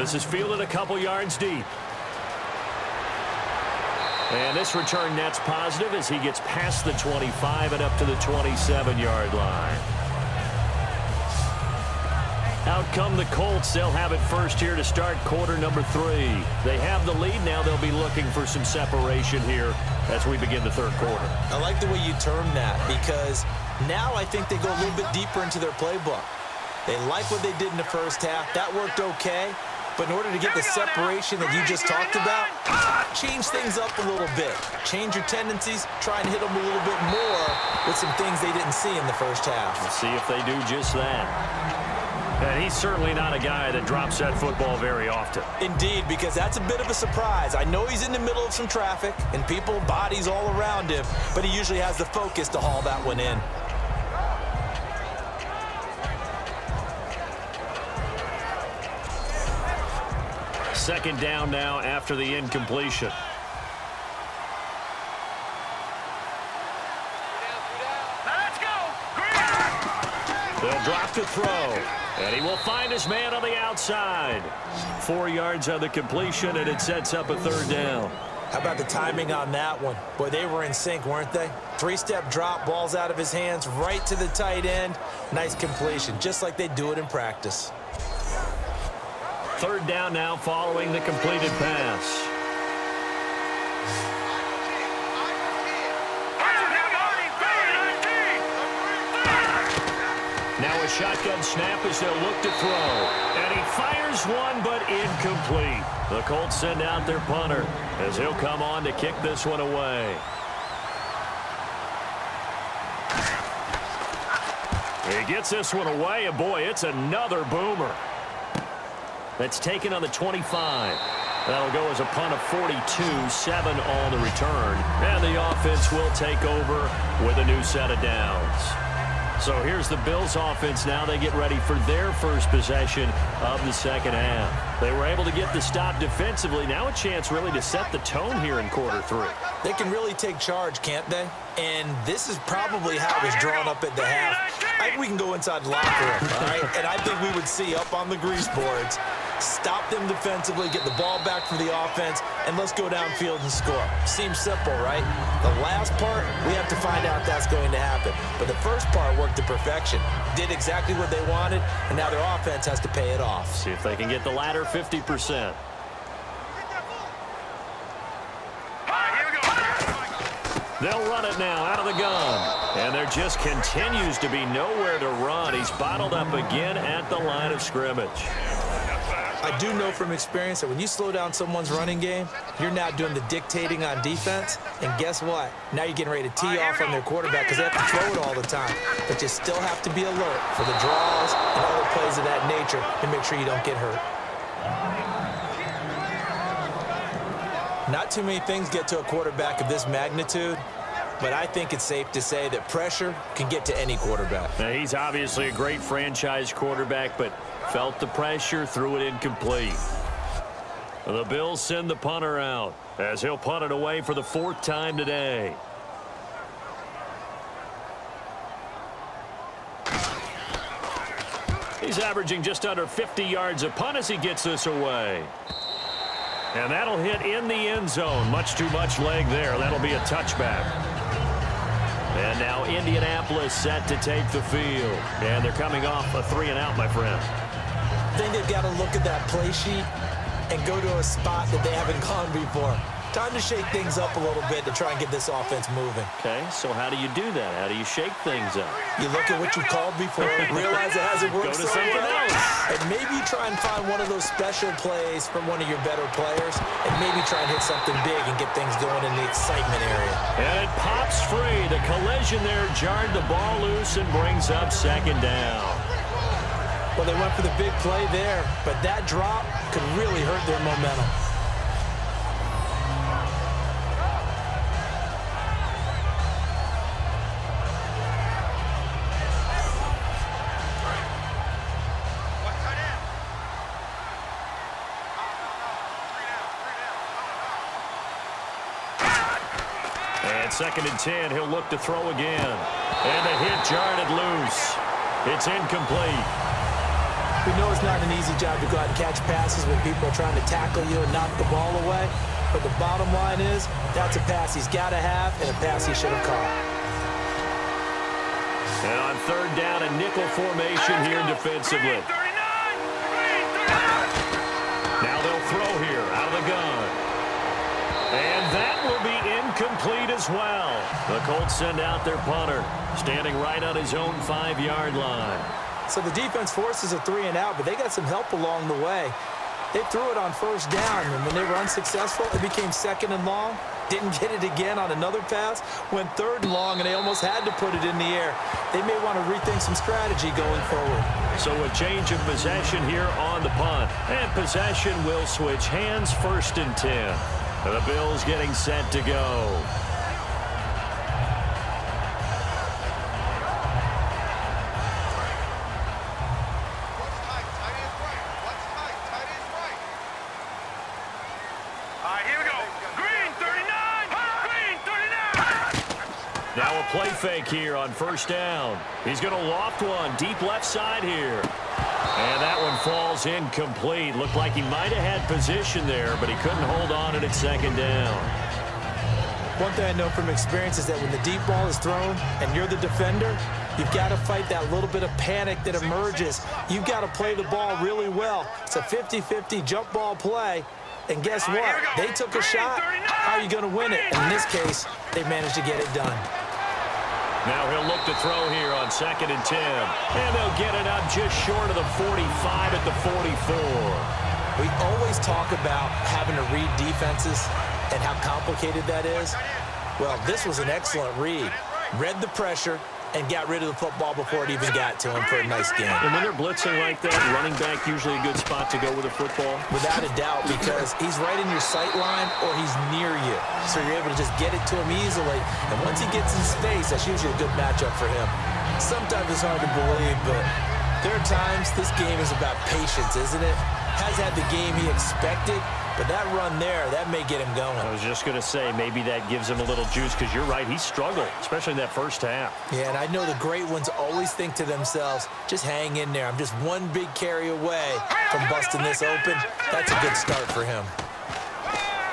This is fielded a couple yards deep. And this return net's positive as he gets past the 25 and up to the 27-yard line. Out come the Colts. They'll have it first here to start quarter number 3. They have the lead. Now they'll be looking for some separation here as we begin the third quarter. I like the way you term that because now I think they go a little bit deeper into their playbook. They like what they did in the first half. That worked okay. But in order to get the separation that you just talked about, change things up a little bit. Change your tendencies. Try and hit them a little bit more with some things they didn't see in the first half. Let's see if they do just that. And he's certainly not a guy that drops that football very often. Indeed, because that's a bit of a surprise. I know he's in the middle of some traffic and people, bodies all around him, but he usually has the focus to haul that one in. Second down now after the incompletion. They'll drop to throw. And he will find his man on the outside. 4 yards on the completion, and it sets up a third down. How about the timing on that one? Boy, they were in sync, weren't they? 3-step drop, balls out of his hands, right to the tight end. Nice completion, just like they do it in practice. Third down now following the completed pass. Now a shotgun snap as they'll look to throw. And he fires one, but incomplete. The Colts send out their punter as he'll come on to kick this one away. He gets this one away, and boy, it's another boomer. That's taken on the 25. That'll go as a punt of 42, 7 on the return. And the offense will take over with a new set of downs. So here's the Bills offense now. They get ready for their first possession of the second half. They were able to get the stop defensively. Now a chance really to set the tone here in quarter 3. They can really take charge, can't they? And this is probably how it was drawn up at the half. I think we can go inside the locker room, all right? And I think we would see up on the grease boards, stop them defensively, get the ball back for the offense, and let's go downfield and score. Seems simple, right? The last part, we have to find out if that's going to happen. But the first part worked to perfection. Did exactly what they wanted, and now their offense has to pay it off. See if they can get the latter 50%. They'll run it now out of the gun. And there just continues to be nowhere to run. He's bottled up again at the line of scrimmage. I do know from experience that when you slow down someone's running game, you're now doing the dictating on defense. And guess what? Now you're getting ready to tee off on their quarterback because they have to throw it all the time. But you still have to be alert for the draws and other plays of that nature to make sure you don't get hurt. Not too many things get to a quarterback of this magnitude, but I think it's safe to say that pressure can get to any quarterback. Now, he's obviously a great franchise quarterback, but felt the pressure, threw it incomplete. The Bills send the punter out as he'll punt it away for the 4th time today. He's averaging just under 50 yards a punt as he gets this away. And that'll hit in the end zone. Much too much leg there. That'll be a touchback. And now Indianapolis set to take the field. And they're coming off a 3-and-out, my friend. I think they've got to look at that play sheet and go to a spot that they haven't gone before. Time to shake things up a little bit to try and get this offense moving. Okay, so how do you do that? How do you shake things up? You look at what you called before, realize it hasn't worked Go to something else. And maybe you try and find one of those special plays from one of your better players, and maybe try and hit something big and get things going in the excitement area. And it pops free. The collision there jarred the ball loose and brings up second down. Well, they went for the big play there, but that drop could really hurt their momentum. And 2nd and 10, he'll look to throw again. And the hit jarred it loose. It's incomplete. We know it's not an easy job to go out and catch passes when people are trying to tackle you and knock the ball away. But the bottom line is, that's a pass he's got to have and a pass he should have caught. And on third down, a nickel formation here defensively. Now they'll throw here out of the gun. And that will be incomplete as well. The Colts send out their punter, standing right on his own 5-yard line. So the defense forces a 3-and-out, but they got some help along the way. They threw it on first down, and when they were unsuccessful, it became 2nd and long. Didn't get it again on another pass. Went 3rd and long, and they almost had to put it in the air. They may want to rethink some strategy going forward. So a change of possession here on the punt. And possession will switch hands, 1st and 10. The Bills getting set to go. Now a play fake here on first down. He's going to loft one deep left side here. And that one falls incomplete. Looked like he might have had position there, but he couldn't hold on at 2nd down. One thing I know from experience is that when the deep ball is thrown and you're the defender, you've got to fight that little bit of panic that emerges. You've got to play the ball really well. It's a 50-50 jump ball play. And guess what? They took a shot. How are you going to win it? And in this case, they managed to get it done. Now he'll look to throw here on 2nd and 10. And they'll get it up just short of the 45 at the 44. We always talk about having to read defenses and how complicated that is. Well, this was an excellent read. Read the pressure and got rid of the football before it even got to him for a nice game. And when they're blitzing like that, running back usually a good spot to go with a football? Without a doubt, because he's right in your sight line or he's near you. So you're able to just get it to him easily. And once he gets in space, that's usually a good matchup for him. Sometimes it's hard to believe, but there are times this game is about patience, isn't it? Has had the game he expected, but that run there, that may get him going. I was just going to say, maybe that gives him a little juice, because you're right, he struggled, especially in that first half. Yeah, and I know the great ones always think to themselves, just hang in there. I'm just one big carry away from busting this open. That's a good start for him.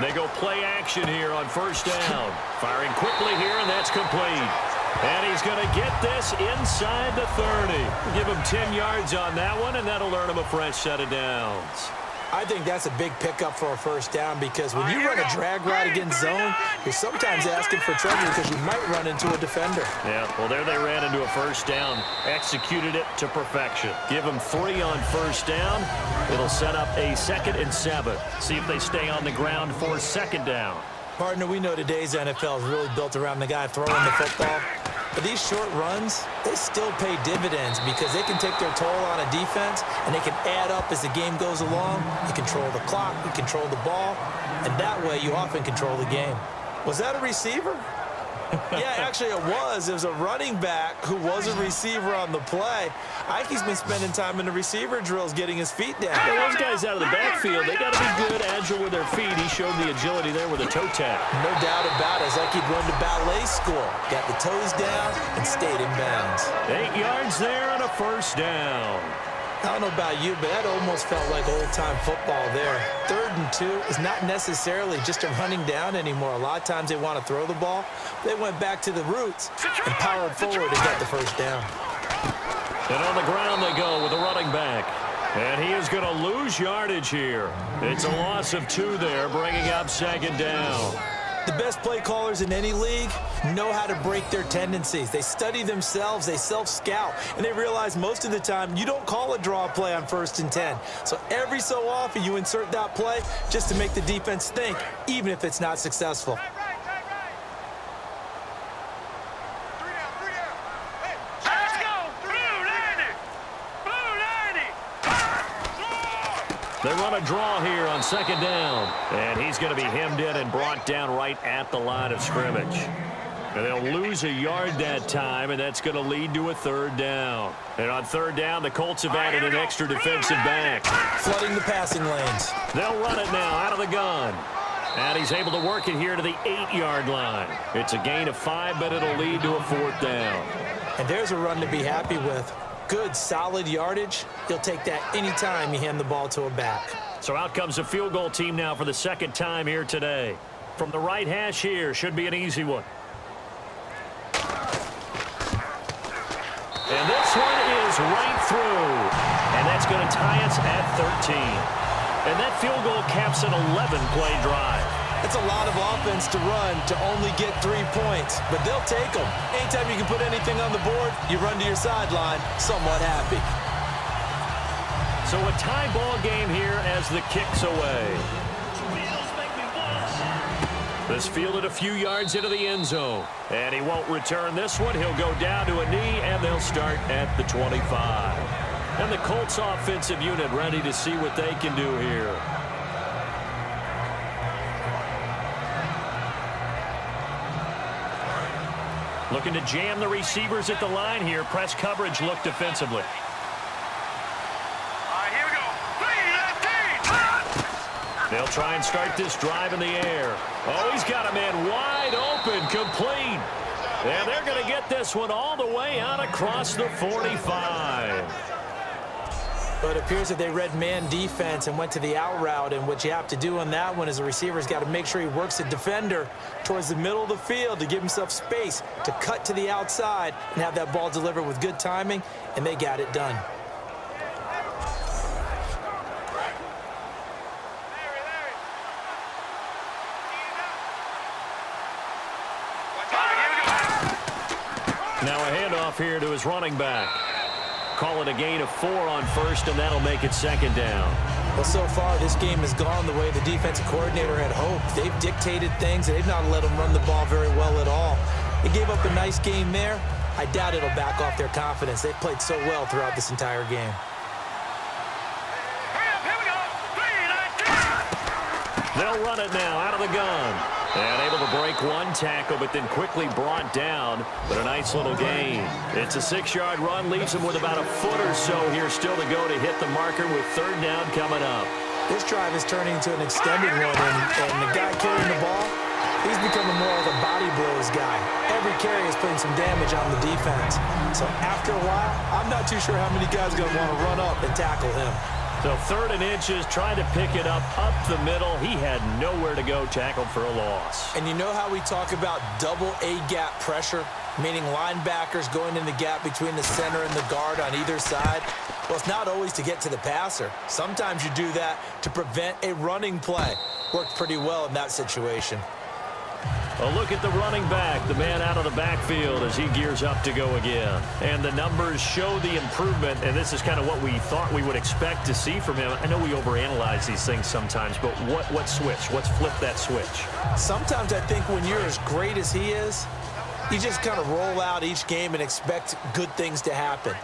They go play action here on first down. Firing quickly here, and that's complete. And he's going to get this inside the 30. Give him 10 yards on that one, and that'll earn him a fresh set of downs. I think that's a big pickup for a first down, because when you run a drag route against zone, you're sometimes asking for trouble because you might run into a defender. Yeah, well, there they ran into a first down. Executed it to perfection. Give them 3 on first down. It'll set up a 2nd and 7. See if they stay on the ground for 2nd down. Partner, we know today's NFL is really built around the guy throwing the football. But these short runs, they still pay dividends because they can take their toll on a defense, and they can add up as the game goes along. You control the clock, you control the ball, and that way you often control the game. Was that a receiver? Yeah, actually it was. It was a running back who was a receiver on the play. Ike's been spending time in the receiver drills getting his feet down. Yeah, those guys out of the backfield, they got to be good, agile with their feet. He showed the agility there with a toe tap. No doubt about it. It's like he'd run to ballet school. Got the toes down and stayed in bounds. 8 yards there on a first down. I don't know about you, but that almost felt like old-time football there. 3rd and 2 is not necessarily just a running down anymore. A lot of times they want to throw the ball. They went back to the roots and powered forward and got the first down. And on the ground they go with a running back. And he is going to lose yardage here. It's a loss of 2 there, bringing up 2nd down. The best play callers in any league know how to break their tendencies. They study themselves, they self-scout, and they realize most of the time you don't call a draw play on 1st and 10. So every so often you insert that play just to make the defense think, even if it's not successful. They run a draw here on 2nd down. And he's going to be hemmed in and brought down right at the line of scrimmage. And they'll lose a yard that time, and that's going to lead to a 3rd down. And on 3rd down, the Colts have added an extra defensive back. Flooding the passing lanes. They'll run it now out of the gun. And he's able to work it here to the 8-yard line. It's a gain of 5, but it'll lead to a 4th down. And there's a run to be happy with. good, solid yardage, he'll take that anytime you hand the ball to a back. So out comes a field goal team now for the second time here today. From the right hash here, should be an easy one. And this one is right through. And that's going to tie us at 13. And that field goal caps an 11-play drive. It's a lot of offense to run to only get 3 points, but they'll take them. Anytime you can put anything on the board, you run to your sideline somewhat happy. So a tie ball game here as the kick's away. This fielded a few yards into the end zone. And he won't return this one. He'll go down to a knee, and they'll start at the 25. And the Colts offensive unit ready to see what they can do here. Looking to jam the receivers at the line here. Press coverage look defensively. They'll try and start this drive in the air. Oh, he's got a man wide open, complete. And they're going to get this one all the way out across the 45. But it appears that they read man defense and went to the out route. And what you have to do on that one is the receiver's got to make sure he works the defender towards the middle of the field to give himself space to cut to the outside and have that ball delivered with good timing, and they got it done. Now a handoff here to his running back. Call it a gain of 4 on first, and that'll make it second down. Well, so far, this game has gone the way the defensive coordinator had hoped. They've dictated things, and they've not let them run the ball very well at all. They gave up a nice game there. I doubt it'll back off their confidence. They've played so well throughout this entire game. They'll run it now out of the gun. And able to break one tackle, but then quickly brought down. But a nice little gain. It's a 6-yard run, leaves him with about a foot or so here still to go to hit the marker with third down coming up. This drive is turning into an extended one, and the guy carrying the ball, he's becoming more of a body blows guy. Every carry is putting some damage on the defense. So after a while, I'm not too sure how many guys are going to want to run up and tackle him. So 3rd and inches, trying to pick it up the middle. He had nowhere to go, tackled for a loss. And you know how we talk about double A-gap pressure, meaning linebackers going in the gap between the center and the guard on either side? Well, it's not always to get to the passer. Sometimes you do that to prevent a running play. Worked pretty well in that situation. A look at the running back, the man out of the backfield as he gears up to go again. And the numbers show the improvement, and this is kind of what we thought we would expect to see from him. I know we overanalyze these things sometimes, but what switch? What's flip that switch? Sometimes I think when you're as great as he is, you just kind of roll out each game and expect good things to happen.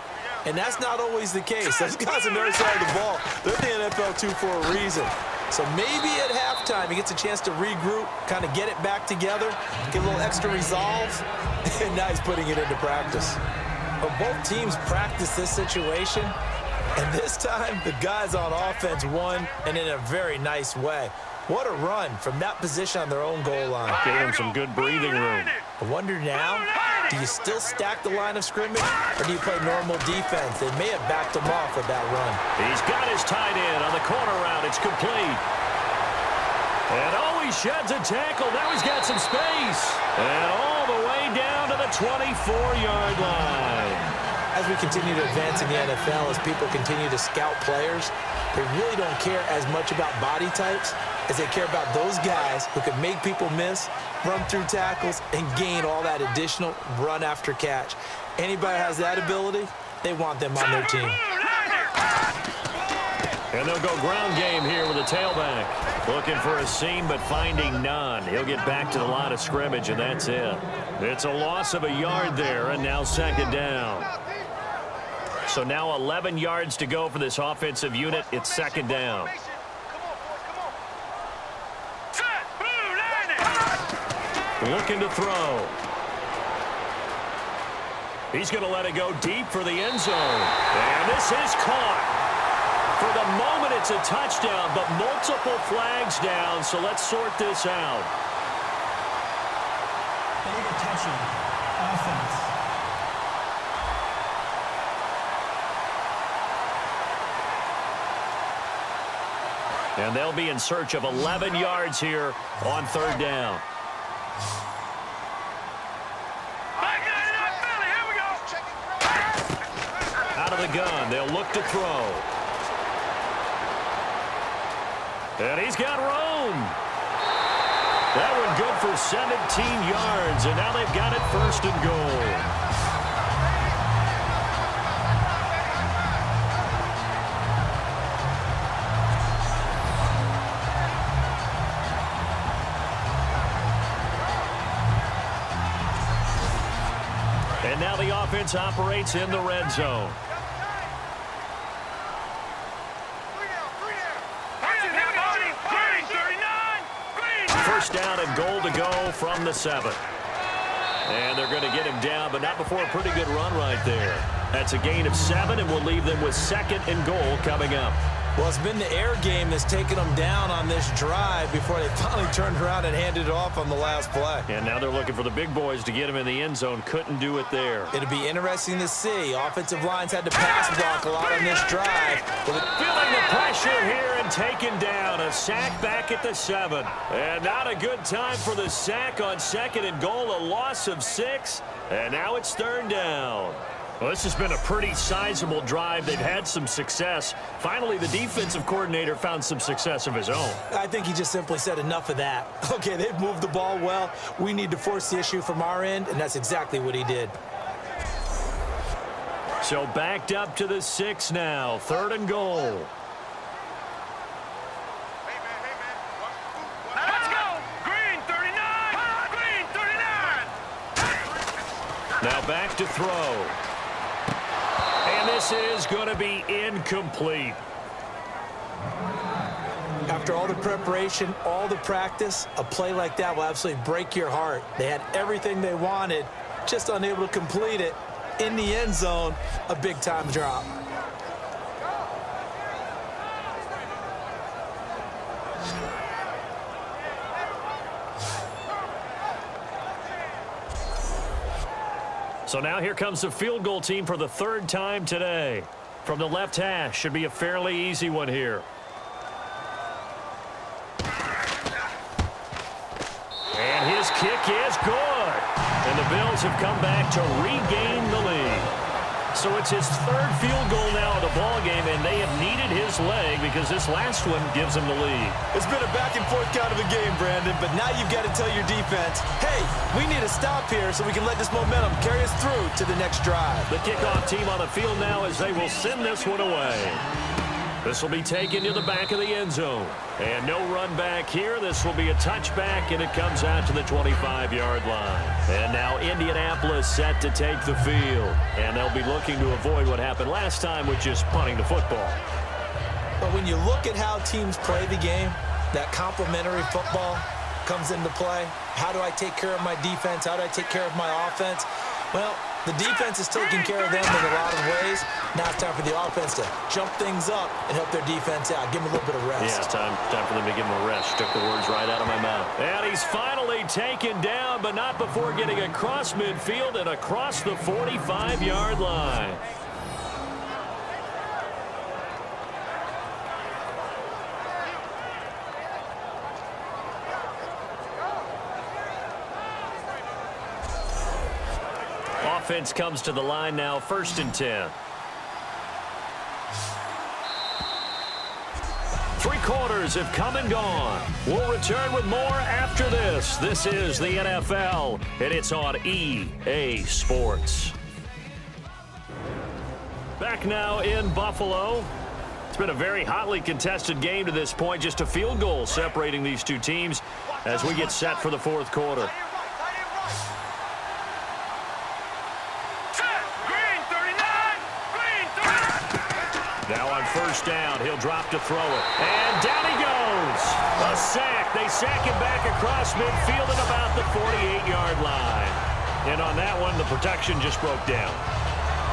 And that's not always the case. Those guys on the other side of the ball, they're the NFL 2 for a reason. So maybe at halftime he gets a chance to regroup, kind of get it back together, get a little extra resolve, and now he's putting it into practice. But both teams practice this situation, and this time the guys on offense won, and in a very nice way. What a run from that position on their own goal line. Gave them some good breathing room. I wonder now, do you still stack the line of scrimmage, or do you play normal defense? They may have backed him off with that run. He's got his tight end on the corner route. It's complete. And he sheds a tackle. Now he's got some space. And all the way down to the 24-yard line. As we continue to advance in the NFL, as people continue to scout players, they really don't care as much about body types as they care about those guys who can make people miss, run through tackles, and gain all that additional run after catch. Anybody has that ability, they want them on their team. And they'll go ground game here with a tailback. Looking for a seam, but finding none. He'll get back to the line of scrimmage, and that's it. It's a loss of a yard there, and now second down. So now 11 yards to go for this offensive unit. It's second down. Looking to throw. He's going to let it go deep for the end zone. And this is caught. For the moment, it's a touchdown, but multiple flags down, so let's sort this out. Big attention. Offense. And they'll be in search of 11 yards here on third down. Out of the gun, they'll look to throw. And he's got room. That one good for 17 yards, and now they've got it first and goal. And now the offense operates in the red zone. First down and goal to go from the 7. And they're going to get him down, but not before a pretty good run right there. That's a gain of 7, and we'll leave them with second and goal coming up. Well, it's been the air game that's taken them down on this drive before they finally turned around and handed it off on the last play. And now they're looking for the big boys to get him in the end zone. Couldn't do it there. It'll be interesting to see. Offensive lines had to pass block a lot on this drive. Feeling the pressure here and taken down. A sack back at the 7. And not a good time for the sack on second and goal. A loss of 6. And now it's third down. Well, this has been a pretty sizable drive. They've had some success. Finally, the defensive coordinator found some success of his own. I think he just simply said enough of that. Okay, they've moved the ball well. We need to force the issue from our end, and that's exactly what he did. So backed up to the 6 now. Third and goal. Let's go! Green 39! Green 39! Now back to throw. And this is going to be incomplete. After all the preparation, all the practice, a play like that will absolutely break your heart. They had everything they wanted, just unable to complete it. In the end zone, a big-time drop. So now here comes the field goal team for the third time today. From the left hash, should be a fairly easy one here. And his kick is good. And the Bills have come back to regain the lead. So it's his third field goal now of the ball game, and they have needed his leg because this last one gives him the lead. It's been a back-and-forth kind of a game, Brandon, but now you've got to tell your defense, hey, we need to stop here so we can let this momentum carry us through to the next drive. The kickoff team on the field now as they will send this one away. This will be taken to the back of the end zone. And no run back here. This will be a touchback, and it comes out to the 25-yard line. And now Indianapolis set to take the field. And they'll be looking to avoid what happened last time, which is punting the football. But when you look at how teams play the game, that complementary football comes into play. How do I take care of my defense? How do I take care of my offense? Well, the defense is taking care of them in a lot of ways. Now it's time for the offense to jump things up and help their defense out. Give them a little bit of rest. Yeah, it's time for them to give him a rest. Took the words right out of my mouth. And he's finally taken down, but not before getting across midfield and across the 45-yard line. Offense comes to the line now, 1st and 10. 3 quarters have come and gone. We'll return with more after this. This is the NFL, and it's on EA Sports. Back now in Buffalo. It's been a very hotly contested game to this point. Just a field goal separating these two teams as we get set for the 4th quarter. Now on 1st down, he'll drop to throw it. And down he goes. A sack. They sack him back across midfield at about the 48-yard line. And on that one, the protection just broke down.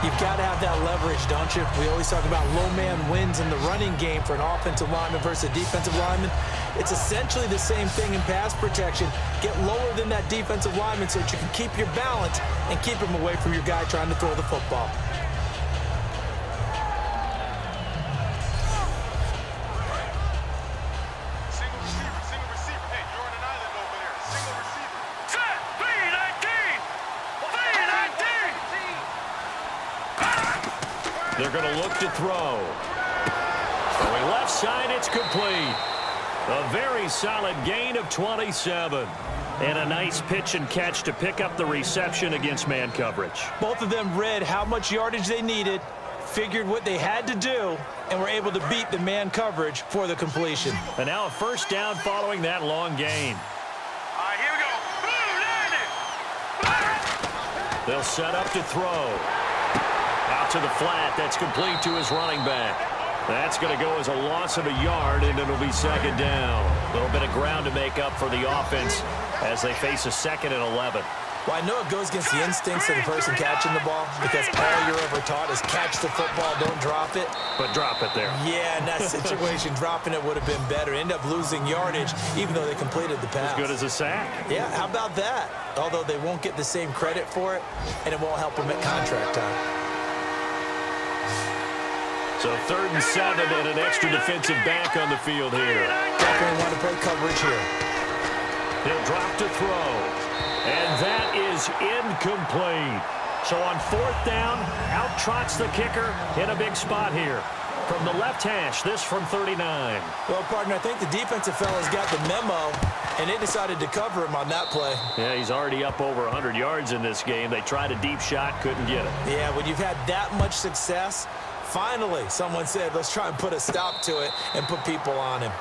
You've got to have that leverage, don't you? We always talk about low man wins in the running game for an offensive lineman versus a defensive lineman. It's essentially the same thing in pass protection. Get lower than that defensive lineman so that you can keep your balance and keep him away from your guy trying to throw the football. They're going to look to throw. Going left side, it's complete. A very solid gain of 27. And a nice pitch and catch to pick up the reception against man coverage. Both of them read how much yardage they needed, figured what they had to do, and were able to beat the man coverage for the completion. And now a first down following that long gain. All right, here we go. Boom, They'll set up to throw. Out to the flat. That's complete to his running back. That's going to go as a loss of a yard, and it'll be second down. A little bit of ground to make up for the offense as they face a 2nd and 11. Well, I know it goes against the instincts of the person catching the ball because all you're ever taught is catch the football, don't drop it. But drop it there. Yeah, in that situation, dropping it would have been better. End up losing yardage, even though they completed the pass. As good as a sack. Yeah, how about that? Although they won't get the same credit for it, and it won't help them at contract time. So 3rd and 7 and an extra defensive back on the field here. Definitely want to play coverage here. He'll drop to throw. And that is incomplete. So on 4th down, out trots the kicker in a big spot here. From the left hash, this from 39. Well, partner, I think the defensive fellas got the memo, and they decided to cover him on that play. Yeah, he's already up over 100 yards in this game. They tried a deep shot, couldn't get it. Yeah, when you've had that much success, finally someone said, let's try and put a stop to it and put people on him.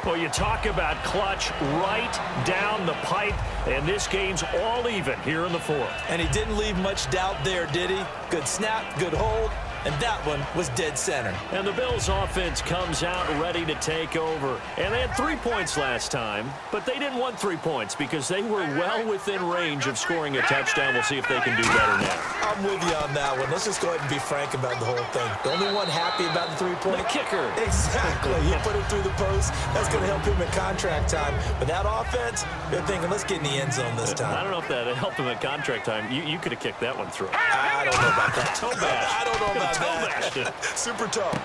Well, you talk about clutch right down the pipe, and this game's all even here in the 4th. And he didn't leave much doubt there, did he? Good snap, good hold, and that one was dead center. And the Bills' offense comes out ready to take over. And they had 3 points last time, but they didn't want 3 points because they were well within range of scoring a touchdown. We'll see if they can do better now. I'm with you on that one. Let's just go ahead and be frank about the whole thing. The only one happy about the 3-point? The kicker. Exactly. He put it through the post. That's going to help him at contract time. But that offense, they're thinking, let's get in the end zone this time. I don't know if that helped him at contract time. You could have kicked that one through. I don't know about that. Toe bash. I don't know about Toe that. bashed it. Super tough.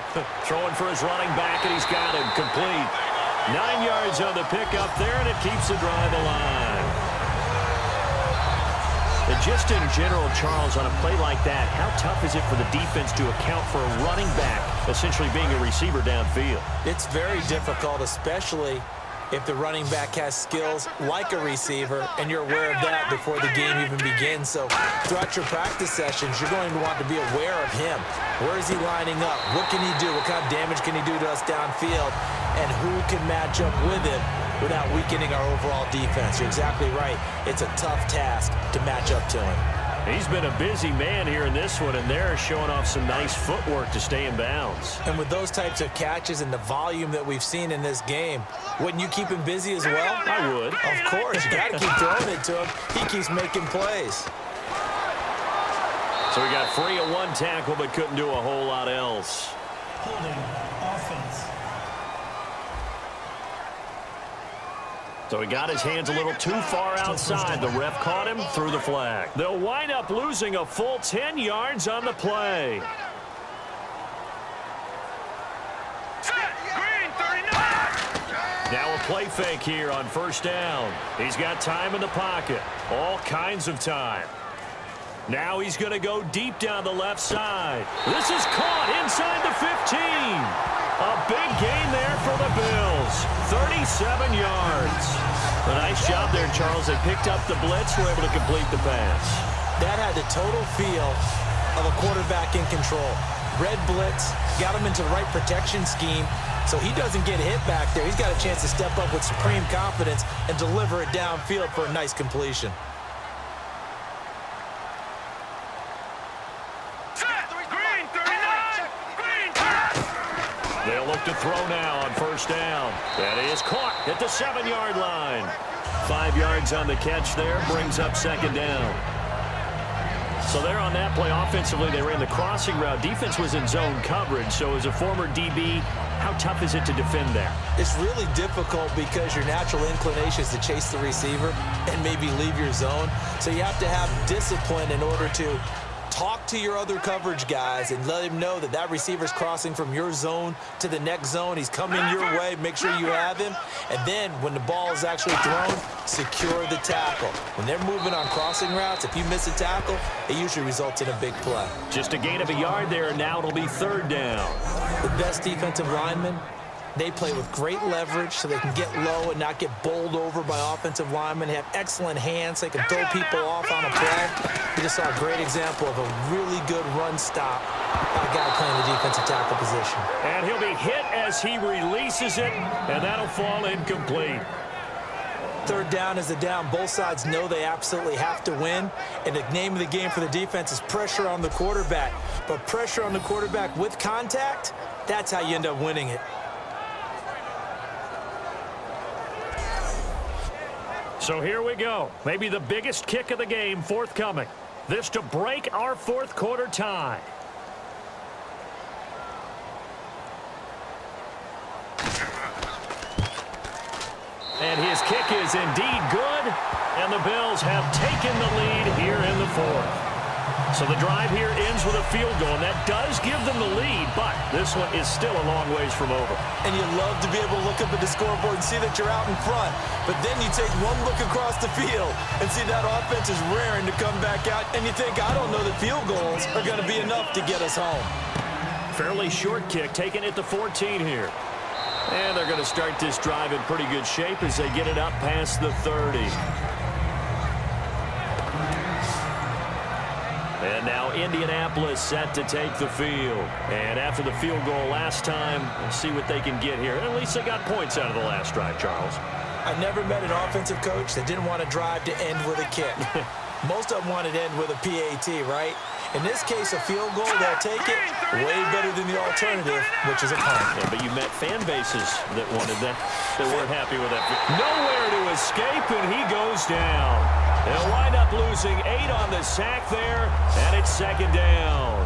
Throwing for his running back, and he's got him complete. 9 yards on the pickup there, and it keeps the drive alive. And just in general, Charles, on a play like that, how tough is it for the defense to account for a running back essentially being a receiver downfield? It's very difficult, especially if the running back has skills like a receiver, and you're aware of that before the game even begins. So throughout your practice sessions, you're going to want to be aware of him. Where is he lining up? What can he do? What kind of damage can he do to us downfield? And who can match up with him without weakening our overall defense? You're exactly right. It's a tough task to match up to him. He's been a busy man here in this one, and they're showing off some nice footwork to stay in bounds. And with those types of catches and the volume that we've seen in this game, wouldn't you keep him busy as well? I would. Of course. You got to keep throwing it to him. He keeps making plays. So we got free of 1 tackle, but couldn't do a whole lot else. Holding offense. So he got his hands a little too far outside. The ref caught him, threw the flag. They'll wind up losing a full 10 yards on the play. Set. Green, 39. Now a play fake here on first down. He's got time in the pocket. All kinds of time. Now he's going to go deep down the left side. This is caught inside the 15. A big gain there for the Bills. 37 yards. A nice job there, Charles. They picked up the blitz, were able to complete the pass. That had the total feel of a quarterback in control. Red blitz, got him into the right protection scheme, so he doesn't get hit back there. He's got a chance to step up with supreme confidence and deliver it downfield for a nice completion. They'll look to throw now on first down. That is caught at the 7-yard line. 5 yards on the catch there, brings up second down. So there on that play, offensively, they ran the crossing route. Defense was in zone coverage, so as a former DB, how tough is it to defend that? It's really difficult because your natural inclination is to chase the receiver and maybe leave your zone. So you have to have discipline in order to talk to your other coverage guys and let him know that that receiver's crossing from your zone to the next zone. He's coming your way. Make sure you have him. And then when the ball is actually thrown, secure the tackle. When they're moving on crossing routes, if you miss a tackle, it usually results in a big play. Just a gain of a yard there, and now it'll be third down. The best defensive linemen, they play with great leverage so they can get low and not get bowled over by offensive linemen. They have excellent hands. They can throw people off on a play. We just saw a great example of a really good run stop by a guy playing the defensive tackle position. And he'll be hit as he releases it, and that'll fall incomplete. Third down is the down. Both sides know they absolutely have to win. And the name of the game for the defense is pressure on the quarterback. But pressure on the quarterback with contact, that's how you end up winning it. So here we go. Maybe the biggest kick of the game forthcoming. This to break our fourth quarter tie. And his kick is indeed good. And the Bills have taken the lead here in the fourth. So the drive here ends with a field goal, and that does give them the lead, but this one is still a long ways from over. And you love to be able to look up at the scoreboard and see that you're out in front. But then you take one look across the field and see that offense is raring to come back out, and you think, I don't know that field goals are going to be enough to get us home. Fairly short kick, taking it to 14 here. And they're going to start this drive in pretty good shape as they get it up past the 30. And now Indianapolis set to take the field. And after the field goal last time, we'll see what they can get here. At least they got points out of the last drive, Charles. I never met an offensive coach that didn't want to drive to end with a kick. Most of them wanted to end with a PAT, right? In this case, a field goal, they'll take it way better than the alternative, which is a punt. Yeah, but you met fan bases that wanted that, that weren't happy with that. Nowhere to escape, and he goes down. They'll wind up losing 8 on the sack there, and it's second down.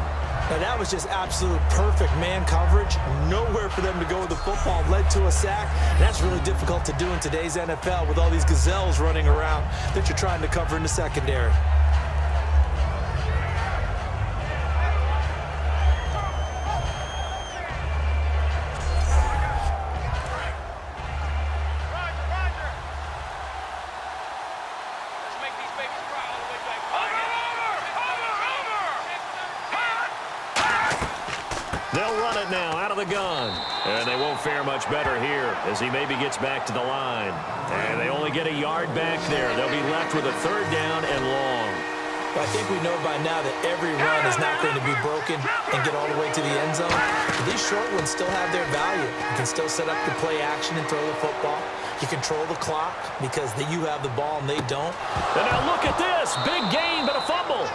Now, that was just absolute perfect man coverage. Nowhere for them to go with the football. Led to a sack. That's really difficult to do in today's NFL with all these gazelles running around that you're trying to cover in the secondary. They'll run it now out of the gun. And they won't fare much better here as he maybe gets back to the line. And they only get a yard back there. They'll be left with a third down and long. I think we know by now that every run is not going to be broken and get all the way to the end zone. But these short ones still have their value. You can still set up the play action and throw the football. You control the clock because you have the ball and they don't. And now look at this. Big gain, but a fumble.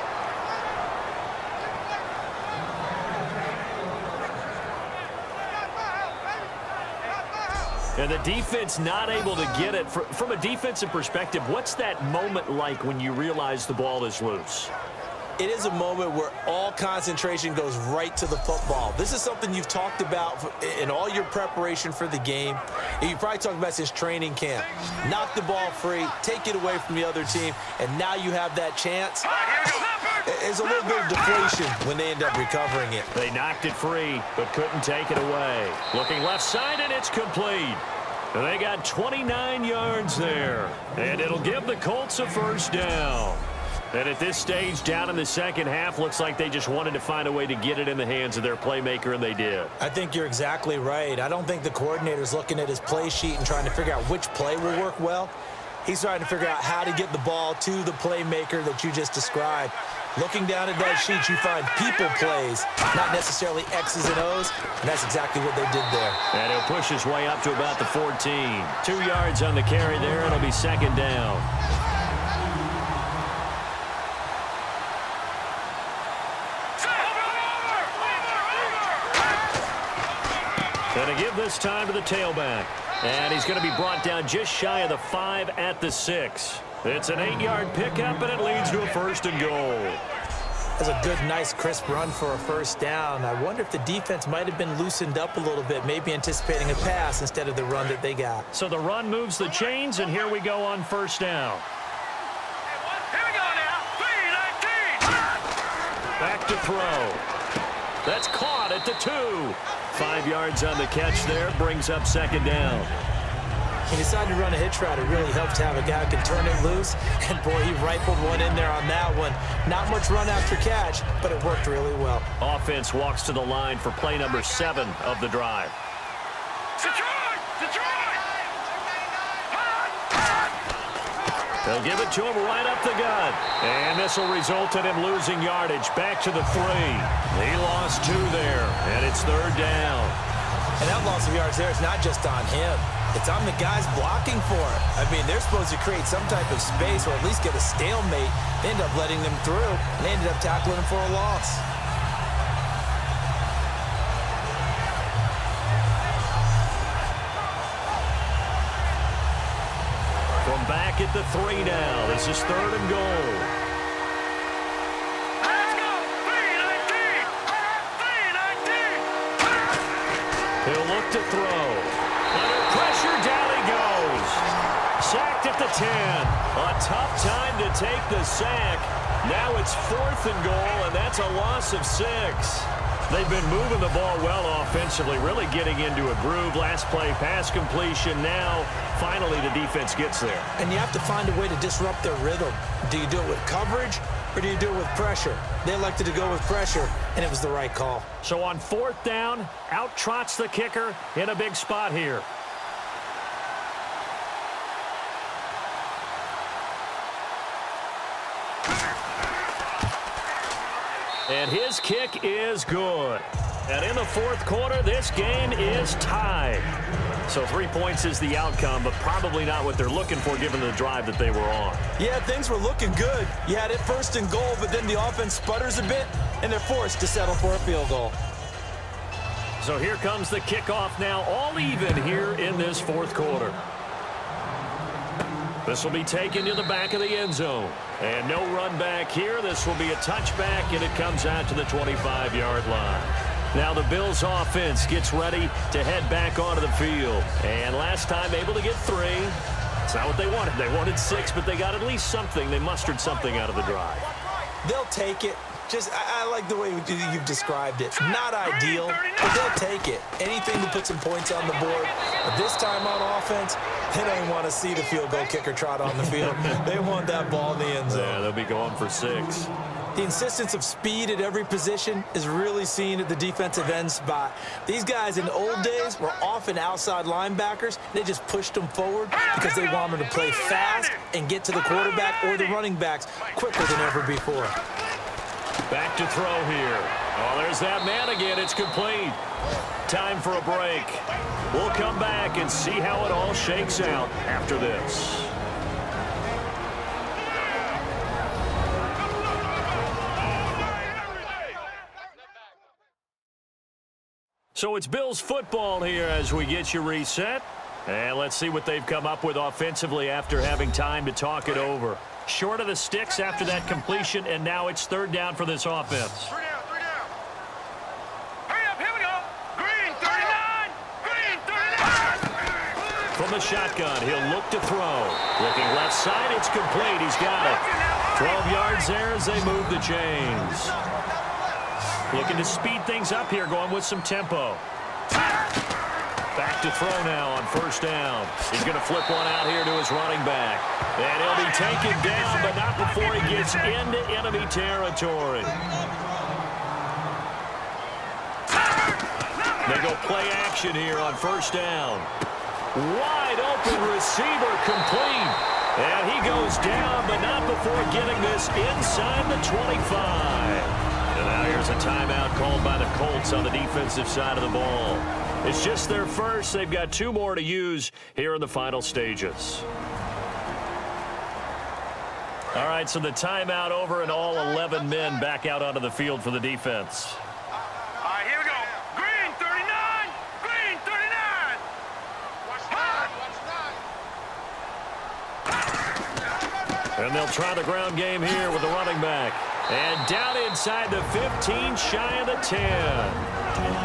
And the defense not able to get it. From a defensive perspective, what's that moment like when you realize the ball is loose? It is a moment where all concentration goes right to the football. This is something you've talked about in all your preparation for the game. And you probably talked about since training camp. Knock the ball free, take it away from the other team, and now you have that chance. There's a little bit of deflation when they end up recovering it. They knocked it free, but couldn't take it away. Looking left side, and it's complete. They got 29 yards there, and it'll give the Colts a first down. And at this stage, down in the second half, looks like they just wanted to find a way to get it in the hands of their playmaker, and they did. I think you're exactly right. I don't think the coordinator's looking at his play sheet and trying to figure out which play will work well. He's trying to figure out how to get the ball to the playmaker that you just described. Looking down at that sheet, you find people plays, not necessarily X's and O's, and that's exactly what they did there. And he'll push his way up to about the 14. 2 yards on the carry there, and it'll be second down. And to give this time to the tailback. And he's going to be brought down just shy of the 5 at the 6. It's an 8-yard pickup, and it leads to a first and goal. That's a good, nice, crisp run for a first down. I wonder if the defense might have been loosened up a little bit, maybe anticipating a pass instead of the run that they got. So the run moves the chains, and here we go on first down. Here we go now. 3-19. Back to throw. That's caught at the 2. 5 yards on the catch there. Brings up second down. He decided to run a hitch route. It really helped to have a guy who can turn it loose. And, boy, he rifled one in there on that one. Not much run after catch, but it worked really well. Offense walks to the line for play number 7 of the drive. Detroit! Detroit! They'll give it to him right up the gut. And this will result in him losing yardage. Back to the 3. He lost 2 there, and it's third down. And that loss of yards there is not just on him. It's on the guys blocking for it. I mean, they're supposed to create some type of space or at least get a stalemate. They end up letting them through, and they ended up tackling him for a loss. From back at the 3 now. This is third and goal. Let's go! 3-19! 3-19! He'll look to throw. Under pressure, down he goes. Sacked at the 10. A tough time to take the sack. Now it's 4th and goal, and that's a loss of 6. They've been moving the ball well offensively, really getting into a groove. Last play, pass completion. Now, finally, the defense gets there. And you have to find a way to disrupt their rhythm. Do you do it with coverage, or do you do it with pressure? They elected to go with pressure, and it was the right call. So on 4th down, out trots the kicker in a big spot here. And his kick is good. And in the 4th quarter, this game is tied. So 3 points is the outcome, but probably not what they're looking for given the drive that they were on. Yeah, things were looking good. You had it 1st and goal, but then the offense sputters a bit, and they're forced to settle for a field goal. So here comes the kickoff now, all even here in this 4th quarter. This will be taken to the back of the end zone. And no run back here. This will be a touchback, and it comes out to the 25-yard line. Now the Bills offense gets ready to head back onto the field. And last time able to get 3. It's not what they wanted. They wanted 6, but they got at least something. They mustered something out of the drive. They'll take it. I like the way you've described it. Not ideal, but they'll take it. Anything to put some points on the board. But this time on offense, they don't want to see the field goal kicker trot on the field. They want that ball in the end zone. Yeah, they'll be going for 6. The insistence of speed at every position is really seen at the defensive end spot. These guys in the old days were often outside linebackers. They just pushed them forward because they wanted to play fast and get to the quarterback or the running backs quicker than ever before. Back to throw here. Oh, there's that man again. It's complete. Time for a break. We'll come back and see how it all shakes out after this. So it's Bills football here as we get you reset. And let's see what they've come up with offensively after having time to talk it over. Short of the sticks after that completion, and now it's 3rd down for this offense. 3 down, 3 down. Hurry up, here we go. Green, 39. Green, 39. From the shotgun, he'll look to throw. Looking left side, it's complete. He's got it. 12 yards there as they move the chains. Looking to speed things up here, going with some tempo. Back to throw now on 1st down. He's going to flip one out here to his running back. And he'll be taken down, but not before he gets into enemy territory. They go play action here on 1st down. Wide open receiver complete. And he goes down, but not before getting this inside the 25. And now here's a timeout called by the Colts on the defensive side of the ball. It's just their first. They've got 2 more to use here in the final stages. All right, so the timeout over and all 11 men back out onto the field for the defense. All right, here we go. Green, 39. Green, 39. And they'll try the ground game here with the running back. And down inside the 15, shy of the 10.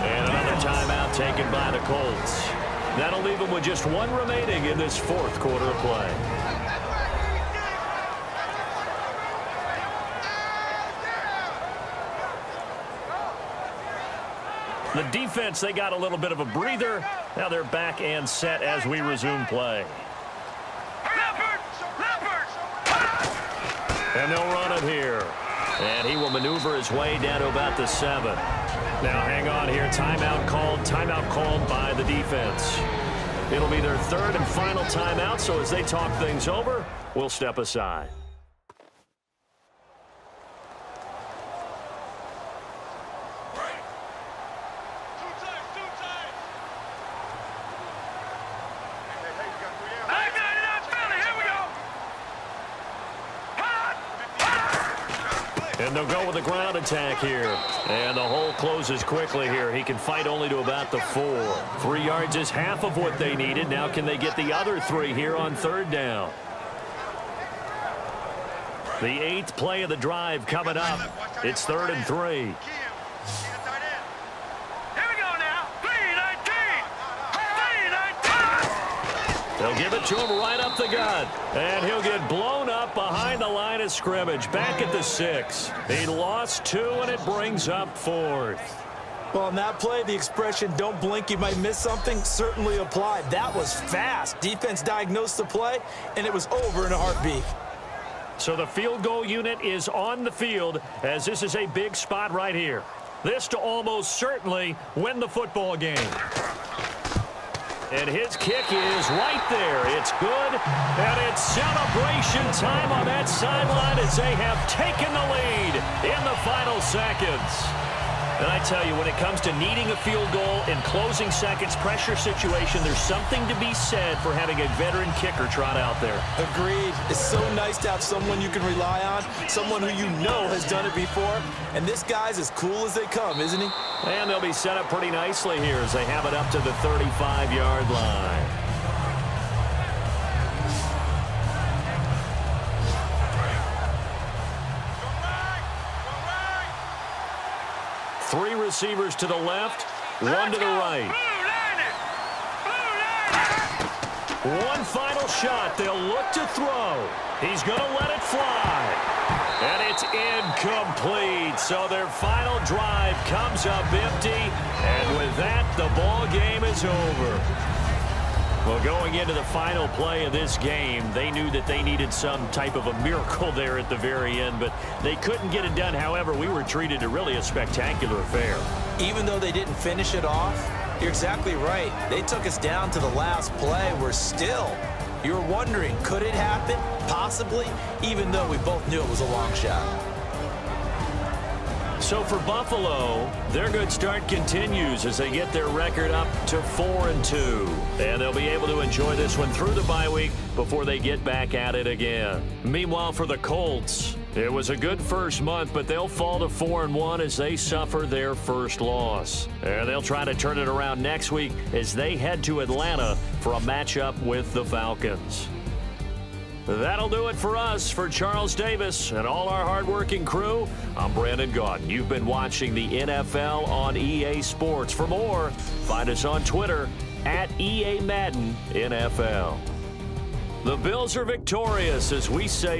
And another timeout taken by the Colts. That'll leave them with just 1 remaining in this 4th quarter of play. The defense, they got a little bit of a breather. Now they're back and set as we resume play. And they'll run it here. And he will maneuver his way down to about the 7. Now hang on here. Timeout called by the defense. It'll be their third and final timeout, so as they talk things over, we'll step aside. And they'll go with the ground attack here. And the hole closes quickly here. He can fight only to about the 4. 3 yards is half of what they needed. Now can they get the other 3 here on third down? The 8th play of the drive coming up. It's 3rd and 3. They'll give it to him right up the gut. And he'll get blown up behind the line of scrimmage. Back at the 6. He lost 2, and it brings up 4th. Well, on that play, the expression, don't blink, you might miss something, certainly applied. That was fast. Defense diagnosed the play, and it was over in a heartbeat. So the field goal unit is on the field, as this is a big spot right here. This to almost certainly win the football game. And his kick is right there. It's good, and it's celebration time on that sideline as they have taken the lead in the final seconds. And I tell you, when it comes to needing a field goal in closing seconds, pressure situation, there's something to be said for having a veteran kicker trot out there. Agreed. It's so nice to have someone you can rely on, someone who you know has done it before. And this guy's as cool as they come, isn't he? And they'll be set up pretty nicely here as they have it up to the 35-yard line. Three receivers to the left, 1 to the right. One final shot. They'll look to throw. He's going to let it fly. And it's incomplete. So their final drive comes up empty. And with that, the ball game is over. Well, going into the final play of this game, they knew that they needed some type of a miracle there at the very end, but they couldn't get it done. However, we were treated to really a spectacular affair. Even though they didn't finish it off, you're exactly right. They took us down to the last play. We're still, you're wondering, could it happen? Possibly, even though we both knew it was a long shot. So for Buffalo, their good start continues as they get their record up to 4-2. And they'll be able to enjoy this one through the bye week before they get back at it again. Meanwhile, for the Colts, it was a good first month, but they'll fall to 4-1 as they suffer their first loss. And they'll try to turn it around next week as they head to Atlanta for a matchup with the Falcons. That'll do it for us. For Charles Davis and all our hardworking crew, I'm Brandon Gaudin. You've been watching the NFL on EA Sports. For more, find us on Twitter at EA Madden NFL. The Bills are victorious as we say